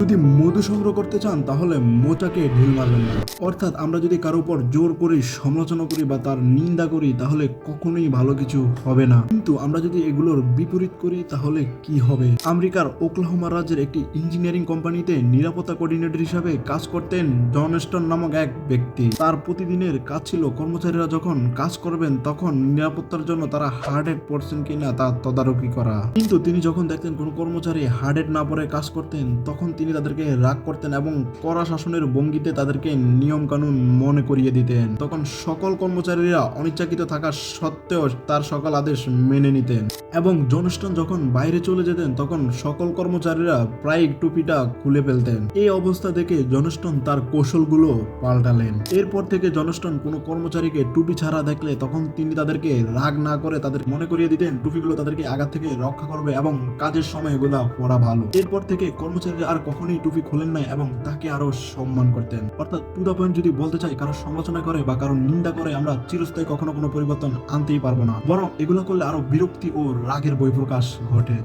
যদি মধু সংগ্রহ করতে চান তাহলে মোচাকে ঢিল মারবেন না। অর্থাৎ আমরা যদি কারো উপর জোর করি, সমালোচনা করি বা তার নিন্দা করি তাহলে কখনোই ভালো কিছু হবে না। কিন্তু আমরা যদি এগুলোর বিপরীত করি তাহলে কি হবে? আমেরিকার ওকলাহোমা রাজ্যের একটি ইঞ্জিনিয়ারিং কোম্পানিতে নিরাপত্তা কোঅর্ডিনেটর হিসাবে কাজ করতেন জন স্টোন নামক এক ব্যক্তি। তার প্রতিদিনের কাজ ছিল কর্মচারীরা যখন কাজ করবেন তখন নিরাপত্তার জন্য তারা হার্ড হেড পড়ছেন কিনা তা তদারকি করা। কিন্তু তিনি যখন দেখতেন কোনো কর্মচারী হার্ড হেড না পরে কাজ করতেন তখন তিনি তাদেরকে রাগ করতেন এবং কড়া শাসনের ভঙ্গিতে তাদেরকে নিয়ম কানুন মনে করিয়ে দিতেন। তখন সকল কর্মচারীরা অনিচ্ছাকৃত থাকা সত্ত্বেও তার সকল আদেশ মেনে নিতেন এবং জন স্টোন যখন বাইরে চলে যেতেন তখন সকল কর্মচারীরা প্রায় টুপিটা খুলে ফেলতেন। এই অবস্থা দেখে জন স্টোন তার কৌশলগুলো পাল্টালেন। এরপর থেকে জন স্টোন কোনো কর্মচারীকে টুপি ছাড়া দেখলে তখন তিনি তাদেরকে রাগ না করে তাদের মনে করিয়ে দিতেন টুপিগুলো তাদেরকে আঘাত থেকে রক্ষা করবে এবং কাজের সময় এগুলা পরা ভালো। এরপর থেকে কর্মচারীরা আর কখনোই টুপি খোলেন নাই এবং তাকে আরো সম্মান করতেন। অর্থাৎ টু দা পয়েন্ট যদি বলতে চাই, কারো সমালোচনা করে বা কারো নিন্দা করে আমরা চিরস্থায়ী কখনো কোনো পরিবর্তন আনতেই পারবো না, বরং এগুলো করলে আরো বিরক্তি ও রাগের বহিঃপ্রকাশ ঘটে।